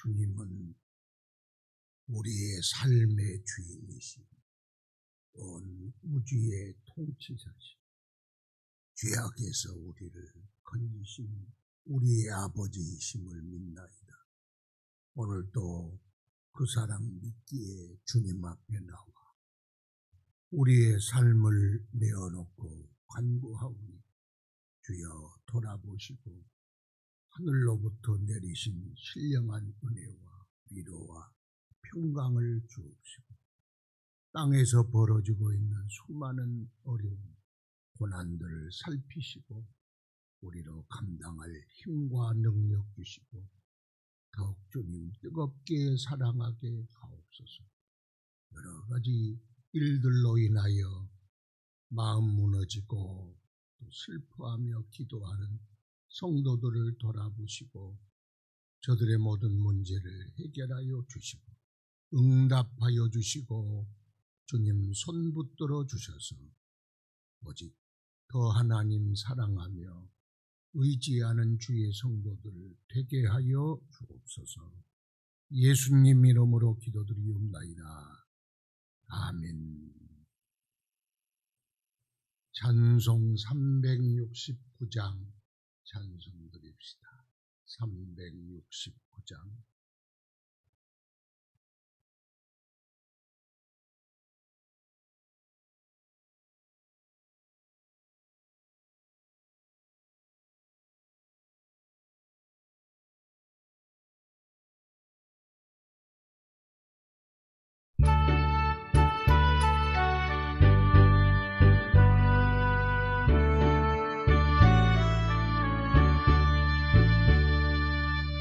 주님은 우리의 삶의 주인이시고 온 우주의 통치자시고 죄악에서 우리를 건지신 우리의 아버지이심을 믿나이다. 오늘도 그 사랑 믿기에 주님 앞에 나와 우리의 삶을 내어놓고 간구하오니 주여 돌아보시고 하늘로부터 내리신 신령한 은혜와 위로와 평강을 주옵시고 땅에서 벌어지고 있는 수많은 어려움, 고난들을 살피시고 우리로 감당할 힘과 능력 주시고 더욱 주님 뜨겁게 사랑하게 하옵소서. 여러 가지 일들로 인하여 마음 무너지고 또 슬퍼하며 기도하는 성도들을 돌아보시고 저들의 모든 문제를 해결하여 주시고 응답하여 주시고 주님 손 붙들어 주셔서 오직 더 하나님 사랑하며 의지하는 주의 성도들 되게 하여 주옵소서. 예수님 이름으로 기도드리옵나이다. 아멘. 찬송 369장 찬송 드립시다. 369장.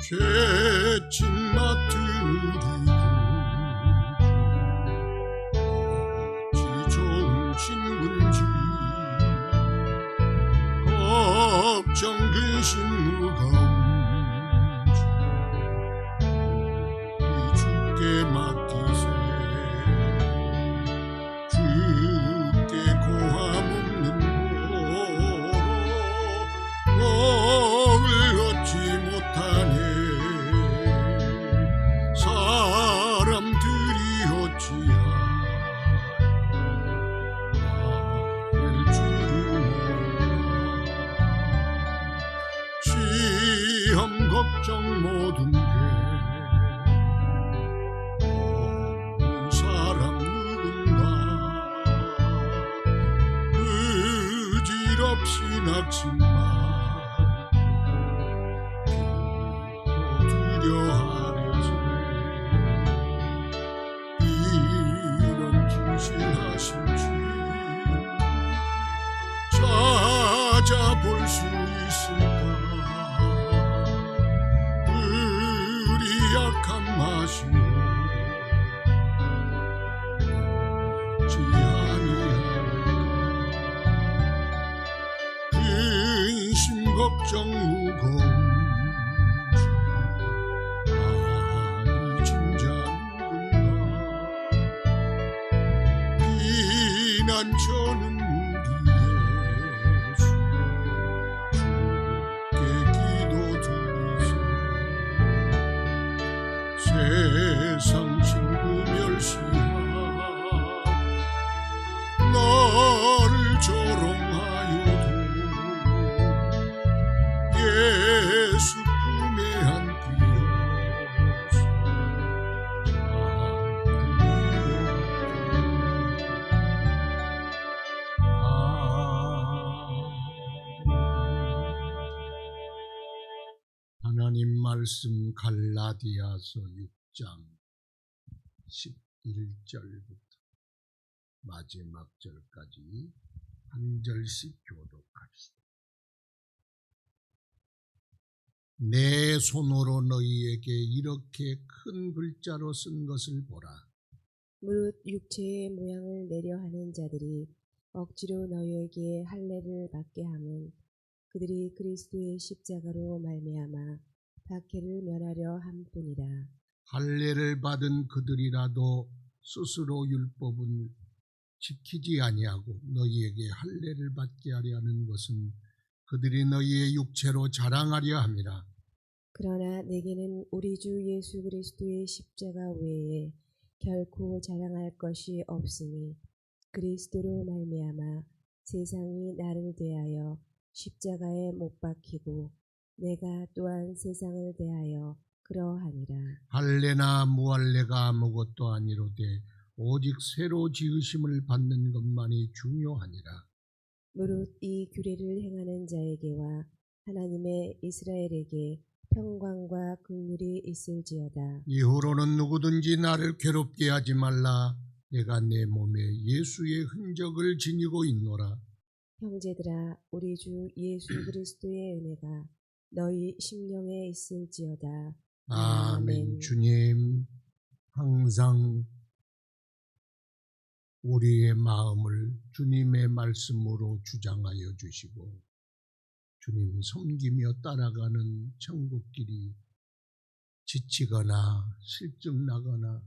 죄짐 맡은 우리 어찌 좋은 친구인지 걱정 근심 무거운지 우리 주께 맡기세. 주께 고함 없는 보로 복을 얻지 못하네. 걱정 모든 게 없는 사람 누군가 의지롭시 낙심만 기도 두려하려세. 이런 진실하신 주 찾아볼 수 있을까. 약한 마시오 어찌 아니할까. 근심 걱정 무거운지 아니 짐작은가. 비난처는 우리 예수 주께 기도드리세. 세상 친구 멸시하고 너를 조롱하여도 예수 품에 안기어서 하나님 말씀 갈라디아서 6장 11절부터 마지막 절까지 한 절씩 교독합시다. 내 손으로 너희에게 이렇게 큰 글자로 쓴 것을 보라. 무릇 육체의 모양을 내려 하는 자들이 억지로 너희에게 할례를 받게 함은 그들이 그리스도의 십자가로 말미암아 박해를 면하려 함뿐이라. 할례를 받은 그들이라도 스스로 율법은 지키지 아니하고 너희에게 할례를 받게 하려 하는 것은 그들이 너희의 육체로 자랑하려 함이라. 그러나 내게는 우리 주 예수 그리스도의 십자가 외에 결코 자랑할 것이 없으니 그리스도로 말미암아 세상이 나를 대하여 십자가에 못 박히고 내가 또한 세상을 대하여 그러하니라. 할례나 무할례가 아무것도 아니로되 오직 새로 지으심을 받는 것만이 중요하니라. 무릇 이 규례를 행하는 자에게와 하나님의 이스라엘에게 평강과 긍휼이 있을지어다. 이후로는 누구든지 나를 괴롭게 하지 말라. 내가 내 몸에 예수의 흔적을 지니고 있노라. 형제들아, 우리 주 예수 그리스도의 은혜가 너희 심령에 있을지어다. 아멘. 주님, 항상 우리의 마음을 주님의 말씀으로 주장하여 주시고 주님 섬기며 따라가는 천국길이 지치거나 실증나거나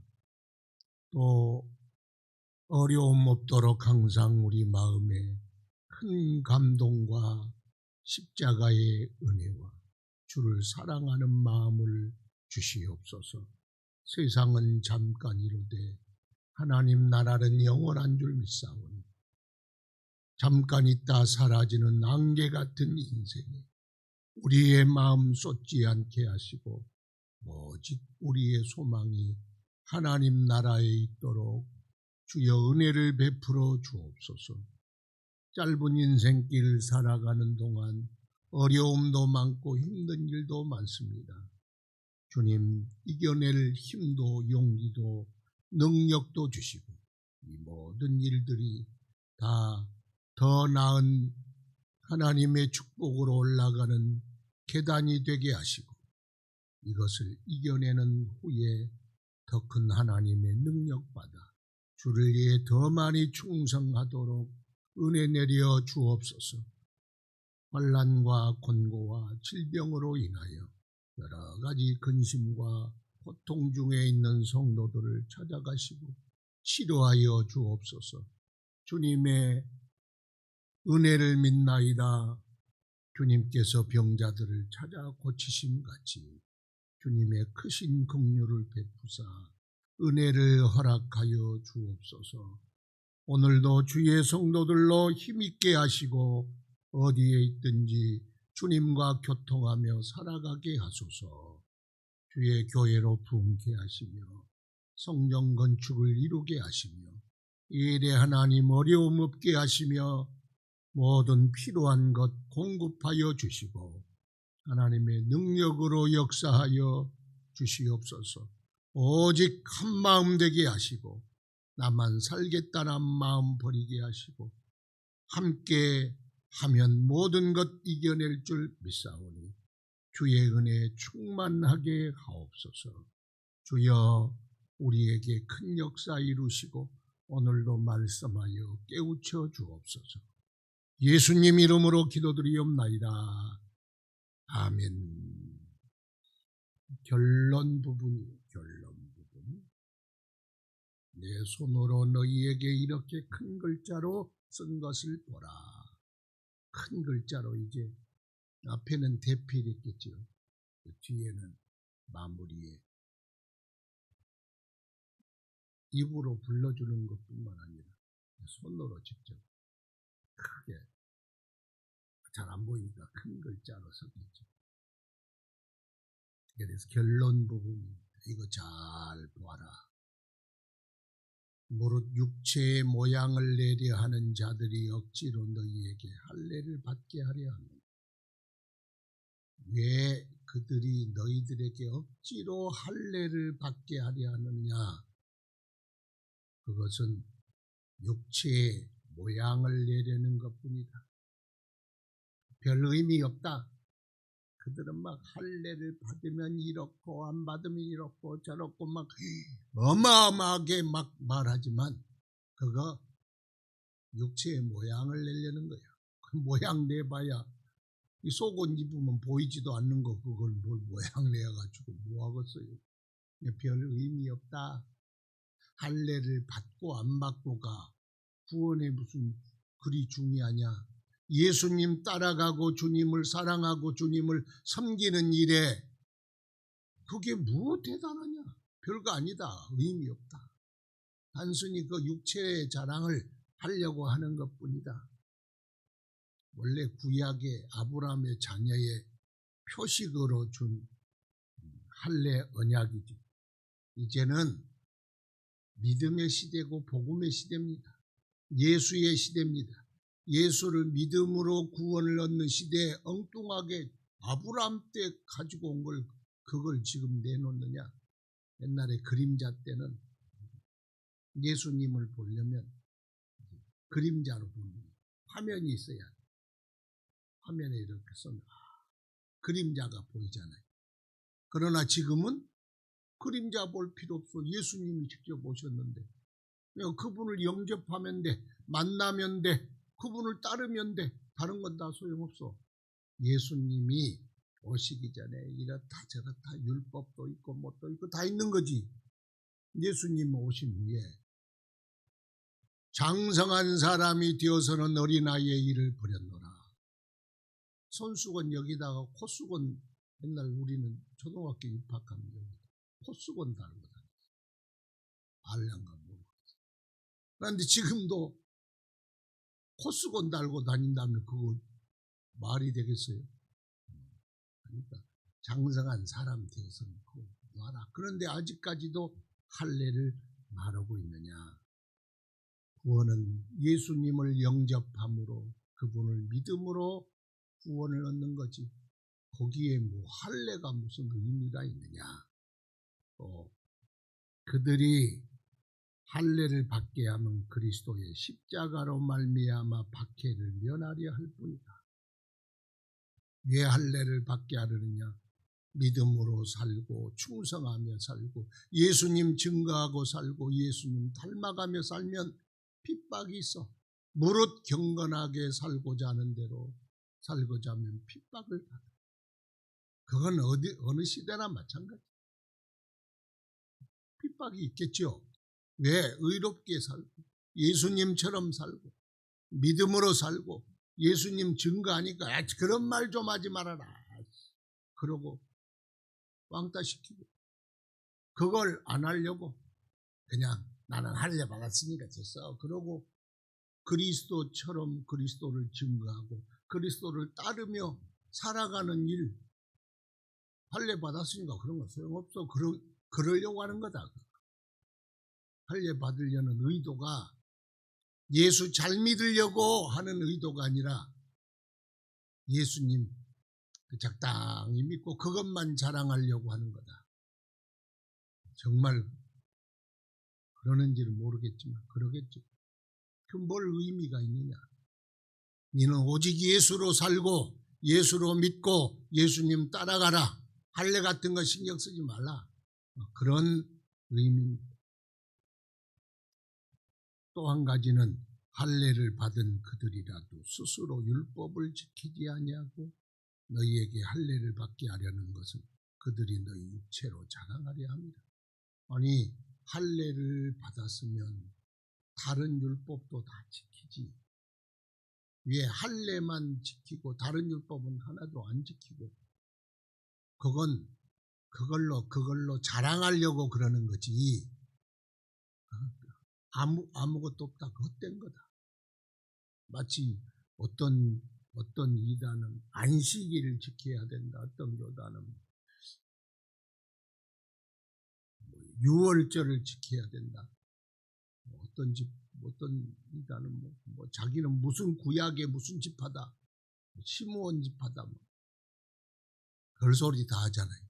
또 어려움 없도록 항상 우리 마음에 큰 감동과 십자가의 은혜와 주를 사랑하는 마음을 주시옵소서. 세상은 잠깐이로되 하나님 나라는 영원한 줄 믿사오니 잠깐 있다 사라지는 안개 같은 인생에 우리의 마음 쏟지 않게 하시고 오직 우리의 소망이 하나님 나라에 있도록 주여 은혜를 베풀어 주옵소서. 짧은 인생길 살아가는 동안 어려움도 많고 힘든 일도 많습니다. 주님 이겨낼 힘도 용기도 능력도 주시고 이 모든 일들이 다 더 나은 하나님의 축복으로 올라가는 계단이 되게 하시고 이것을 이겨내는 후에 더 큰 하나님의 능력받아 주를 위해 더 많이 충성하도록 은혜 내려 주옵소서. 환난과 곤고와 질병으로 인하여 여러 가지 근심과 고통 중에 있는 성도들을 찾아가시고 치료하여 주옵소서. 주님의 은혜를 믿나이다. 주님께서 병자들을 찾아 고치심 같이 주님의 크신 긍휼을 베푸사 은혜를 허락하여 주옵소서. 오늘도 주의 성도들로 힘있게 하시고 어디에 있든지 주님과 교통하며 살아가게 하소서. 주의 교회로 부흥케 하시며 성전 건축을 이루게 하시며 일에 하나님 어려움 없게 하시며 모든 필요한 것 공급하여 주시고 하나님의 능력으로 역사하여 주시옵소서. 오직 한 마음 되게 하시고 나만 살겠다는 마음 버리게 하시고 함께 하면 모든 것 이겨낼 줄 믿사오니 주의 은혜 충만하게 하옵소서. 주여 우리에게 큰 역사 이루시고 오늘도 말씀하여 깨우쳐 주옵소서. 예수님 이름으로 기도드리옵나이다. 아멘. 결론 부분. 내 손으로 너희에게 이렇게 큰 글자로 쓴 것을 보라. 큰 글자로 이제 앞에는 대필했겠죠. 뒤에는 마무리에 입으로 불러주는 것뿐만 아니라 손으로 직접 크게 잘 안 보이니까 큰 글자로 썼겠죠. 그래서 결론 부분이 이거 잘 보아라. 무릇 육체의 모양을 내려 하는 자들이 억지로 너희에게 할례를 받게 하려 하는 왜 그들이 너희들에게 억지로 할례를 받게 하려 하느냐? 그것은 육체의 모양을 내려는 것뿐이다. 별 의미 없다. 그들은 막 할례를 받으면 이렇고 안 받으면 이렇고 저렇고 막 어마어마하게 막 말하지만 그거 육체의 모양을 내려는 거야. 그 모양 내봐야 이 속옷 입으면 보이지도 않는 거 그걸 뭘 모양 내가지고 뭐 하겠어요. 별 의미 없다. 할례를 받고 안 받고가 구원에 무슨 그리 중요하냐. 예수님 따라가고 주님을 사랑하고 주님을 섬기는 일에 그게 뭐 대단하냐? 별거 아니다. 의미 없다. 단순히 그 육체의 자랑을 하려고 하는 것뿐이다. 원래 구약의 아브라함의 자녀의 표식으로 준 할례 언약이죠. 이제는 믿음의 시대고 복음의 시대입니다. 예수의 시대입니다. 예수를 믿음으로 구원을 얻는 시대에 엉뚱하게 아브라함 때 가지고 온 걸 그걸 지금 내놓느냐. 옛날에 그림자 때는 예수님을 보려면 그림자로 보는 화면이 있어야 돼. 화면에 이렇게 쏘면 그림자가 보이잖아요. 그러나 지금은 그림자 볼 필요 없어. 예수님이 직접 오셨는데 그분을 영접하면 돼. 만나면 돼. 그분을 따르면 돼. 다른 건 다 소용없어. 예수님이 오시기 전에 이렇다 저렇다 율법도 있고 뭣도 있고 다 있는 거지. 예수님 오신 후에 장성한 사람이 되어서는 어린아이의 일을 버렸노라. 손수건 여기다가 코수건 옛날 우리는 초등학교 입학하면 코수건 달고 다녔어. 알란가 모르겠어. 그런데 지금도 코수건 달고 다닌다면 그거 말이 되겠어요? 그러니까 장성한 사람 되어서는 그거 놔라. 그런데 아직까지도 할례를 말하고 있느냐. 구원은 예수님을 영접함으로 그분을 믿음으로 구원을 얻는 거지. 거기에 뭐 할례가 무슨 의미가 있느냐. 그들이 할례를 받게 하면 그리스도의 십자가로 말미암아 박해를 면하려 할 뿐이다. 왜 할례를 받게 하려느냐? 믿음으로 살고 충성하며 살고 예수님 증거하고 살고 예수님 닮아가며 살면 핍박이 있어. 무릇 경건하게 살고자 하는 대로 살고자 하면 핍박을 받아. 그건 어느 시대나 마찬가지. 핍박이 있겠죠. 왜? 의롭게 살고 예수님처럼 살고 믿음으로 살고 예수님 증거하니까 그런 말 좀 하지 말아라. 그러고 왕따 시키고 그걸 안 하려고 그냥 나는 할례 받았으니까 됐어. 그러고 그리스도처럼 그리스도를 증거하고 그리스도를 따르며 살아가는 일. 할례 받았으니까 그런 거 소용없어. 그러려고 하는 거다. 할례 받으려는 의도가 예수 잘 믿으려고 하는 의도가 아니라 예수님 적당히 믿고 그것만 자랑하려고 하는 거다. 정말 그러는지는 모르겠지만 그러겠죠. 그 뭘 의미가 있느냐. 너는 오직 예수로 살고 예수로 믿고 예수님 따라가라. 할례 같은 거 신경 쓰지 말라. 그런 의미입니다. 또 한 가지는 할례를 받은 그들이라도 스스로 율법을 지키지 아니하고 너희에게 할례를 받게 하려는 것은 그들이 너희 육체로 자랑하려 합니다. 아니 할례를 받았으면 다른 율법도 다 지키지. 왜 할례만 지키고 다른 율법은 하나도 안 지키고 그걸로 자랑하려고 그러는 거지. 아무것도 없다. 헛된 거다. 마치 어떤 이단은 안식일을 지켜야 된다. 어떤 교단은 유월절을 지켜야 된다. 어떤 이단은 뭐 자기는 무슨 구약의 무슨 지파다. 시므온 지파다. 별소리 다 하잖아요.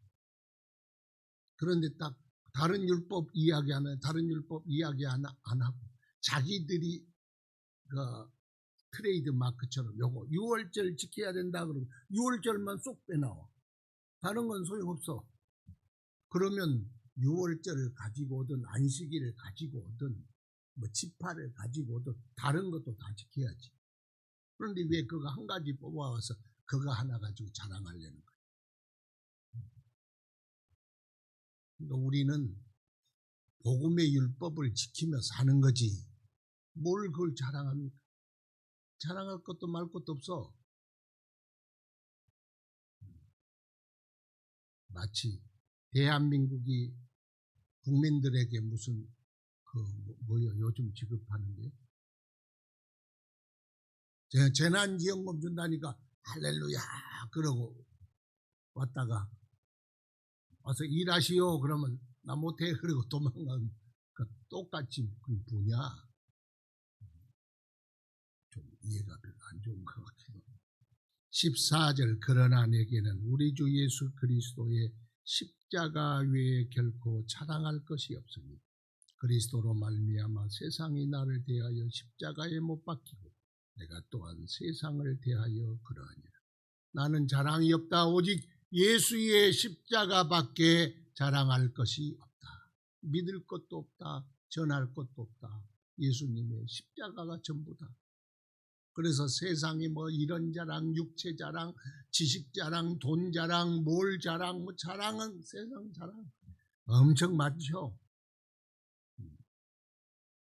그런데 딱 다른 율법 이야기하면 다른 율법 이야기 안 하고 자기들이 그 트레이드 마크처럼 요거 6월절 지켜야 된다 그러고 6월절만 쏙 빼나와. 다른 건 소용없어. 그러면 6월절을 가지고 오든 안식일을 가지고 오든 뭐 지파를 가지고 오든 다른 것도 다 지켜야지. 그런데 왜 그거 한 가지 뽑아와서 그거 하나 가지고 자랑하려는 거야. 그러니까 우리는 복음의 율법을 지키며 사는 거지. 뭘 그걸 자랑합니까? 자랑할 것도 말 것도 없어. 마치 대한민국이 국민들에게 무슨 뭐요 요즘 지급하는데 재난지원금 준다니까 할렐루야 그러고 왔다가 와서 일하시오 그러면 나 못해 그러고 도망가는 똑같이 그게 뭐냐 좀 이해가 별로 안 좋은 것 같기도 합니다. 14절 그러나 내게는 우리 주 예수 그리스도의 십자가 외에 결코 자랑할 것이 없으니 그리스도로 말미암아 세상이 나를 대하여 십자가에 못 박히고 내가 또한 세상을 대하여 그러하니라. 나는 자랑이 없다. 오직 예수의 십자가밖에 자랑할 것이 없다. 믿을 것도 없다. 전할 것도 없다. 예수님의 십자가가 전부다. 그래서 세상이 뭐 이런 자랑, 육체 자랑, 지식 자랑, 돈 자랑, 뭘 자랑, 뭐 자랑은 세상 자랑 엄청 많죠.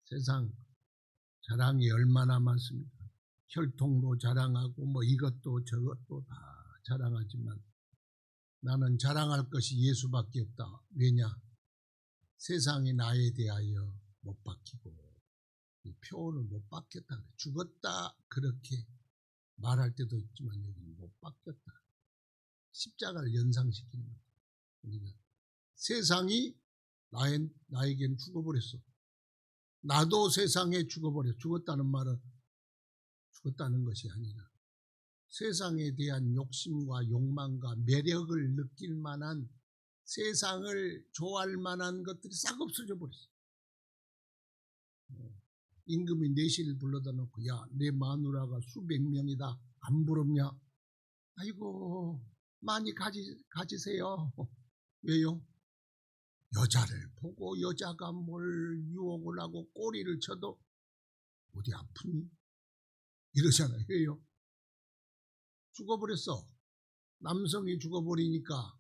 세상 자랑이 얼마나 많습니까? 혈통도 자랑하고 뭐 이것도 저것도 다 자랑하지만 나는 자랑할 것이 예수밖에 없다. 왜냐? 세상이 나에 대하여 못 박히고 표현을 못 박혔다. 죽었다 그렇게 말할 때도 있지만 여기는 못 박혔다. 십자가를 연상시키는 거예요. 그러니까 세상이 나에겐 죽어버렸어. 나도 세상에 죽어버렸어. 죽었다는 말은 죽었다는 것이 아니라 세상에 대한 욕심과 욕망과 매력을 느낄 만한 세상을 좋아할 만한 것들이 싹 없어져 버렸어. 임금이 내시를 불러다 놓고 야, 내 마누라가 수백 명이다. 안 부럽냐? 아이고 많이 가지세요. 왜요? 여자를 보고 여자가 뭘 유혹을 하고 꼬리를 쳐도 어디 아프니? 이러잖아요. 왜요? 죽어버렸어. 남성이 죽어버리니까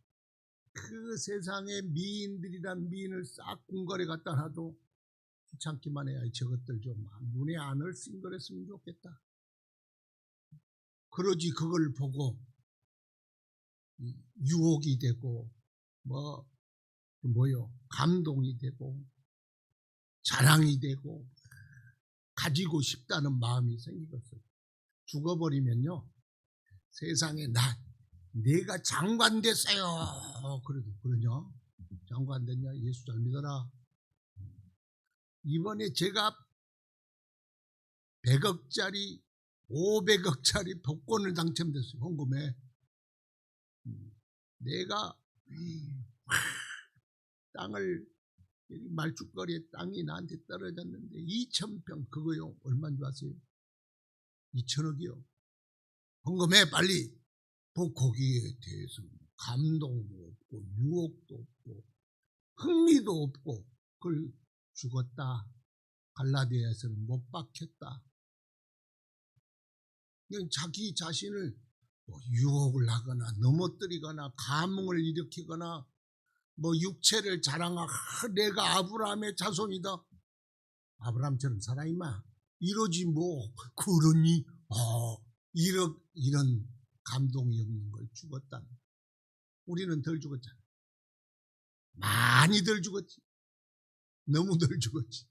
그 세상의 미인들이란 미인을 싹 궁궐에 갖다 놔도 귀찮기만 해야 저것들 좀 눈에 안을 싱그랬으면 좋겠다. 그러지 그걸 보고 유혹이 되고 뭐요 감동이 되고 자랑이 되고 가지고 싶다는 마음이 생기겠어요. 죽어버리면요 세상에 내가 장관 됐어요. 그래도 그러냐? 장관 됐냐? 예수 잘 믿어라. 이번에 제가 100억짜리 500억짜리 복권을 당첨됐어요. 헌금에. 내가 땅을 말죽거리에 땅이 나한테 떨어졌는데 2,000평 그거요. 얼마인 줄 아세요? 2,000억이요. 헌금해 빨리. 거기에 대해서 감동도 없고 유혹도 없고 흥미도 없고 그걸 죽었다. 갈라디아에서는 못 박혔다. 그냥 자기 자신을 유혹을 하거나 넘어뜨리거나 감흥을 일으키거나 육체를 자랑하고 내가 아브라함의 자손이다. 아브라함처럼 살아 임마. 이러지 그러니 이런 감동이 없는 걸 죽었다. 우리는 덜 죽었잖아. 많이 덜 죽었지. 너무 덜 죽었지.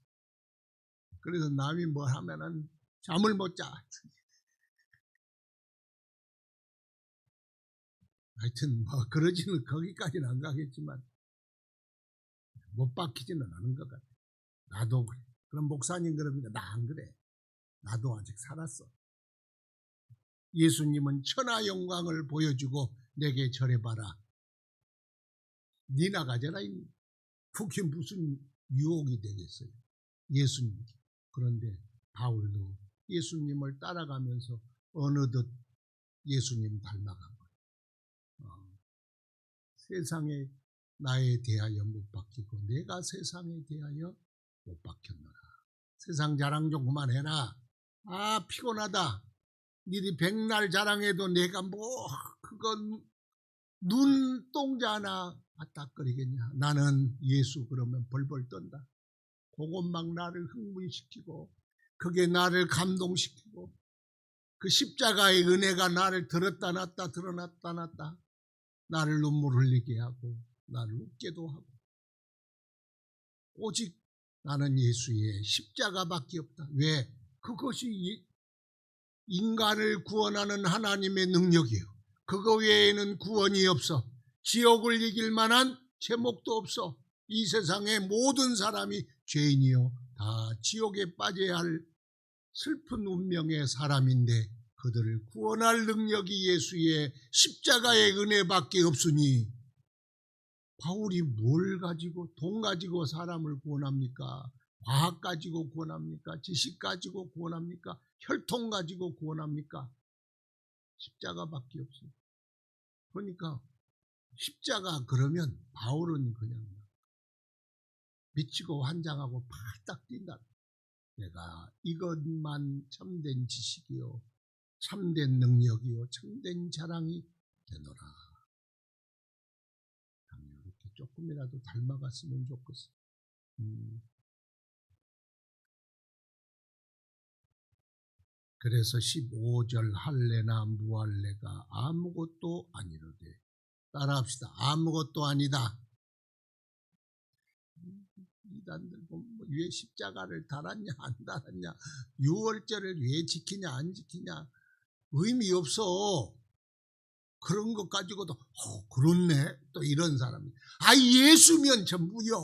그래서 남이 뭘 하면은 잠을 못 자. 하여튼 그러지는 거기까지는 안 가겠지만 못 박히지는 않은 것 같아. 나도 그래. 그럼 목사님 그럽니다. 나 안 그래. 나도 아직 살았어. 예수님은 천하 영광을 보여주고 내게 절해봐라. 니나 가져라. 그게 무슨 유혹이 되겠어요. 예수님. 그런데 바울도 예수님을 따라가면서 어느덧 예수님 닮아간 거예요. 세상에 나에 대하여 못 박히고 내가 세상에 대하여 못 박혔노라. 세상 자랑 좀 그만해라. 피곤하다. 니들이 백날 자랑해도 내가 그건 눈동자 하나 아딱거리겠냐. 나는 예수 그러면 벌벌 떤다. 그것 막 나를 흥분시키고 그게 나를 감동시키고 그 십자가의 은혜가 나를 들었다 놨다 드러났다 놨다 나를 눈물 흘리게 하고 나를 웃게도 하고 오직 나는 예수의 십자가밖에 없다. 왜? 그것이 인간을 구원하는 하나님의 능력이요. 그거 외에는 구원이 없어. 지옥을 이길 만한 제목도 없어. 이 세상의 모든 사람이 죄인이요. 다 지옥에 빠져야 할 슬픈 운명의 사람인데 그들을 구원할 능력이 예수의 십자가의 은혜밖에 없으니 바울이 뭘 가지고 돈 가지고 사람을 구원합니까? 과학 가지고 구원합니까? 지식 가지고 구원합니까? 혈통 가지고 구원합니까? 십자가밖에 없어요. 그러니까 십자가 그러면 바울은 그냥 미치고 환장하고 팔딱 뛴다. 내가 이것만 참된 지식이요, 참된 능력이요, 참된 자랑이 되노라. 이렇게 조금이라도 닮아갔으면 좋겠어. 그래서 15절 할례나 무할례가 아무것도 아니로되, 따라합시다. 아무것도 아니다. 이단들 왜 십자가를 달았냐 안 달았냐, 유월절을 왜 지키냐 안 지키냐 의미 없어. 그런 것 가지고도 그렇네 또 이런 사람이 예수면 전부요.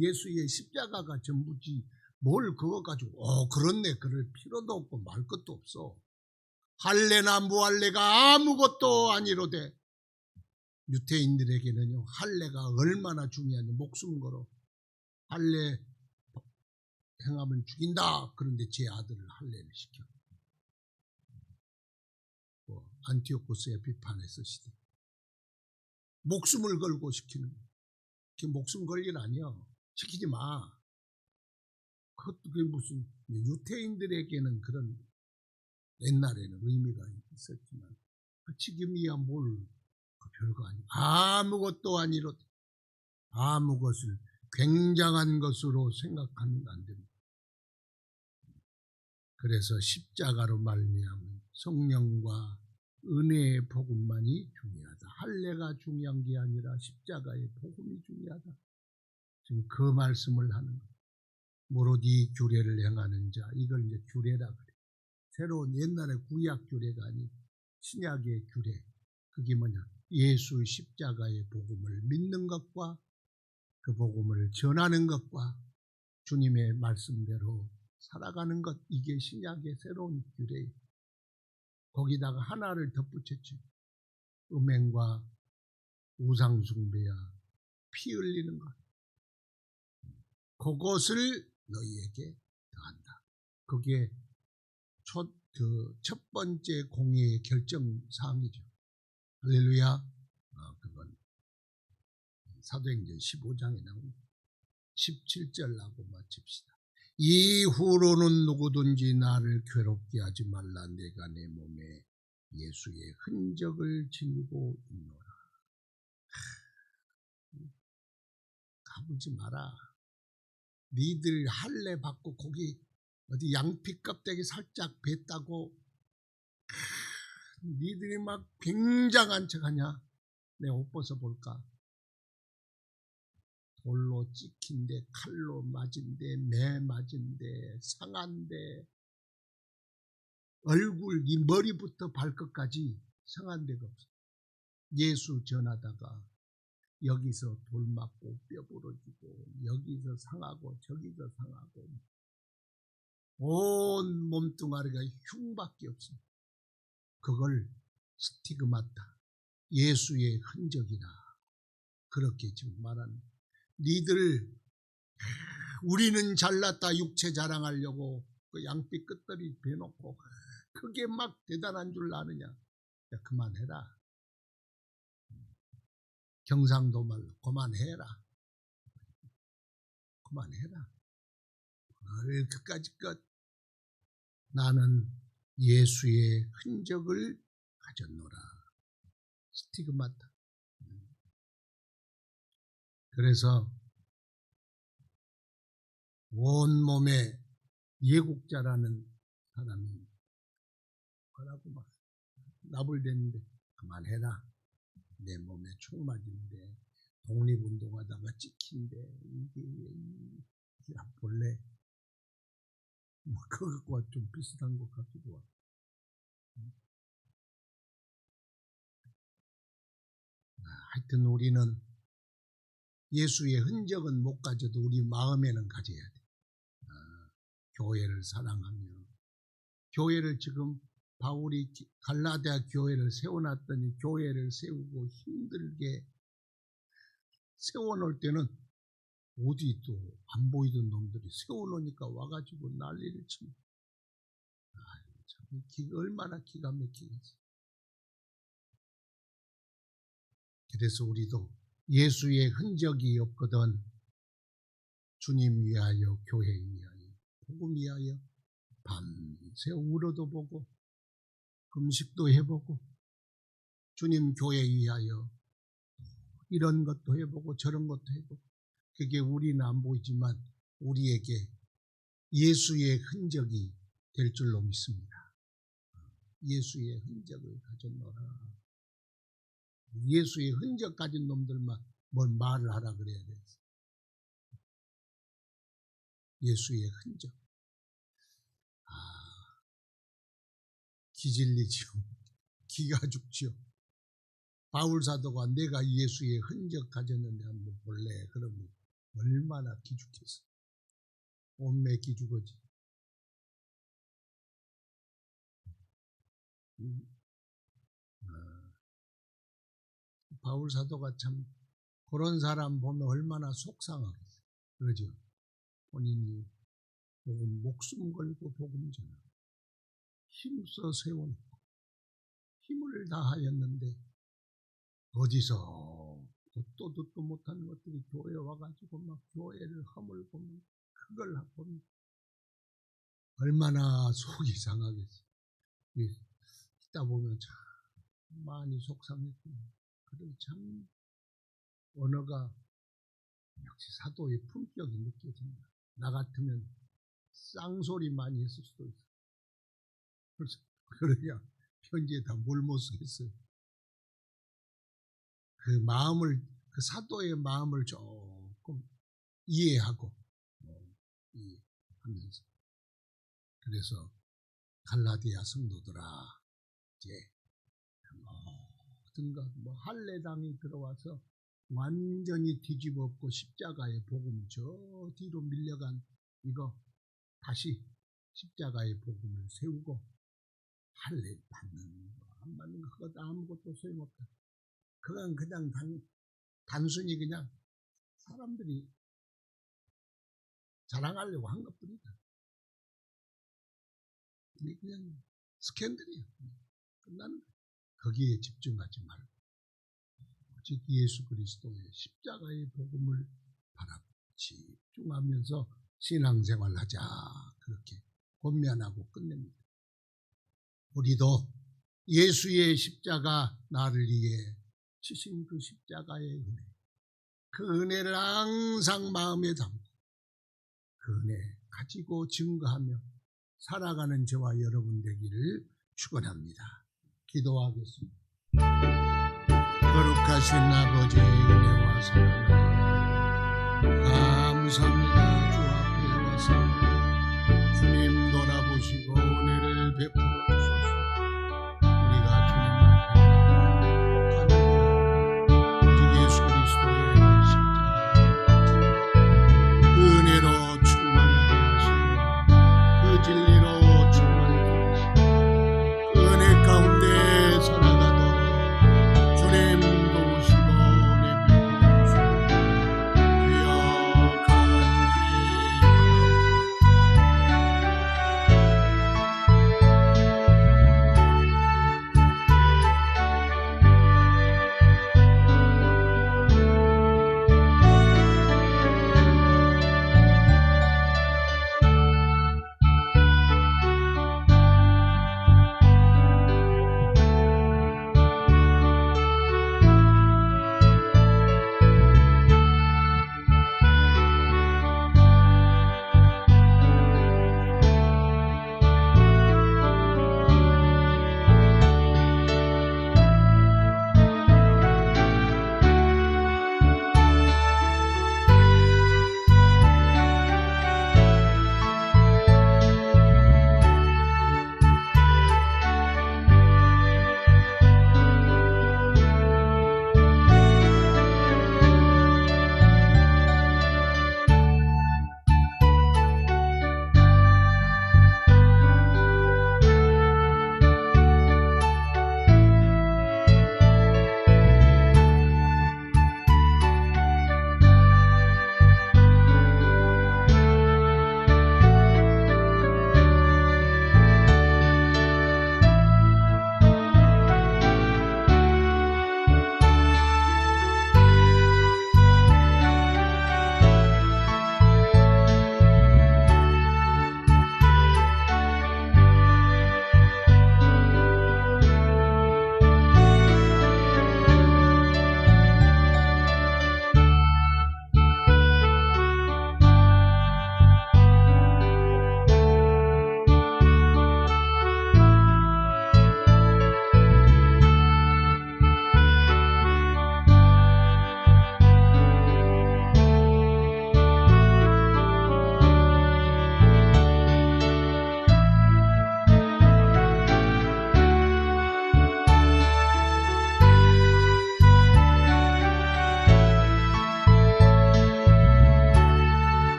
예수의 십자가가 전부지 뭘 그거 가지고 그렇네 그럴 필요도 없고 말 것도 없어. 할례나 무할례가 아무것도 아니로되, 유태인들에게는요 할례가 얼마나 중요한지 목숨 걸어 할례 행하면 죽인다. 그런데 제 아들을 할례를 시켜. 안티오코스 에피파네스 시대 목숨을 걸고 시키는 거야. 그게 목숨 걸 일 아니야. 시키지 마. 그것도 그게 무슨 유태인들에게는 그런 옛날에는 의미가 있었지만 지금이야 뭘 별거 아니야. 아무것도 아니로다. 아무 것을 굉장한 것으로 생각하면 안 됩니다. 그래서 십자가로 말미암은 성령과 은혜의 복음만이 중요하다. 할례가 중요한 게 아니라 십자가의 복음이 중요하다. 지금 그 말씀을 하는 거예요. 무릇 이 규례를 행하는 자, 이걸 이제 규례라 그래. 새로운 옛날의 구약 규례가 아닌 신약의 규례. 그게 뭐냐? 예수 십자가의 복음을 믿는 것과 그 복음을 전하는 것과 주님의 말씀대로 살아가는 것, 이게 신약의 새로운 규례예요. 거기다가 하나를 덧붙였죠. 음행과 우상숭배야 피 흘리는 것. 그것을 너희에게 더한다. 그게 첫 번째 공의의 결정사항이죠. 할렐루야. 그건 사도행전 15장에 나옵니다. 17절하고 마칩시다. 이후로는 누구든지 나를 괴롭게 하지 말라. 내가 내 몸에 예수의 흔적을 지니고 있노라. 가보지 마라. 니들 할례 받고 거기 어디 양피 껍데기 살짝 뱉다고 니들이 막 굉장한 척하냐? 내 옷 벗어볼까? 돌로 찍힌데, 칼로 맞은데, 매 맞은데, 상한데, 얼굴, 이 머리부터 발끝까지 상한 데가 없어. 예수 전하다가 여기서 돌 맞고 뼈 부러지고, 여기서 상하고 저기서 상하고, 온 몸뚱아리가 흉밖에 없어. 그걸 스티그마타, 예수의 흔적이다. 그렇게 지금 말하는. 니들 우리는 잘났다 육체 자랑하려고 그 양빛 끝들이 베놓고 그게 막 대단한 줄 아느냐? 야, 그만해라. 경상도 말로 그만해라. 그만해라. 그까지 것 나는 예수의 흔적을 가졌노라. 스티그마타. 그래서 온몸에 예국자라는 사람이 뭐라고 막 나불댔는데 그만해라. 내 몸에 총 맞은데 독립운동하다가 찍힌데 이게 본래 뭐 그것과 좀 비슷한 것 같기도 하고. 하여튼 우리는 예수의 흔적은 못 가져도 우리 마음에는 가져야 돼. 교회를 사랑하며, 교회를 지금 바울이 갈라디아 교회를 세워놨더니 교회를 세우고 힘들게 세워놓을 때는 어디 또 안 보이던 놈들이 세워놓으니까 와가지고 난리를 칩니다. 참 얼마나 기가 막히겠어. 그래서 우리도 예수의 흔적이 없거든 주님 위하여, 교회 위하여, 복음 위하여 밤새 울어도 보고 금식도 해보고 주님 교회 위하여 이런 것도 해보고 저런 것도 해보고, 그게 우리는 안 보이지만 우리에게 예수의 흔적이 될 줄로 믿습니다. 예수의 흔적을 가졌노라. 예수의 흔적 가진 놈들만 뭘 말을 하라 그래야 돼. 예수의 흔적. 기질리지요. 기가 죽지요. 바울 사도가 내가 예수의 흔적 가졌는데 한번 볼래? 그러면 얼마나 기죽겠어. 온매 기죽어지. 바울 사도가 참 그런 사람 보면 얼마나 속상하겠어. 그러죠. 본인이 복음 목숨 걸고 복음 전하고 힘써 세워놓고 힘을 다하였는데 어디서 또 듣도 못한 것들이 교회에 와가지고 막 교회를 허물고 그걸 하고 얼마나 속이 상하겠어. 듣다 보면 참 많이 속상했구나. 그리고 참 언어가 역시 사도의 품격이 느껴진다. 나 같으면 쌍소리 많이 했을 수도 있어. 그래서 그러냐 편지에다 뭘 못 쓰겠어요. 그 사도의 마음을 조금 이해하고 이해하면서, 그래서 갈라디아 성도들아, 이제 모든 것 할례당이 들어와서 완전히 뒤집어엎고 십자가의 복음 저 뒤로 밀려간 이거 다시 십자가의 복음을 세우고 할례 받는 거 안 받는 거 그것 아무것도 소용없다. 그건 그냥 단순히 그냥 사람들이 자랑하려고 한 것뿐이다. 그냥 스캔들이야. 끝나는 거야. 거기에 집중하지 말고 오직 예수 그리스도의 십자가의 복음을 바라고 집중하면서 신앙생활하자. 그렇게 권면하고 끝냅니다. 우리도 예수의 십자가 나를 위해 치신 그 십자가의 은혜, 그 은혜를 항상 마음에 담고 그 은혜 가지고 증거하며 살아가는 저와 여러분 되기를 축원합니다. 기도하겠습니다. 거룩하신 아버지의 은혜와 사랑 감사합니다.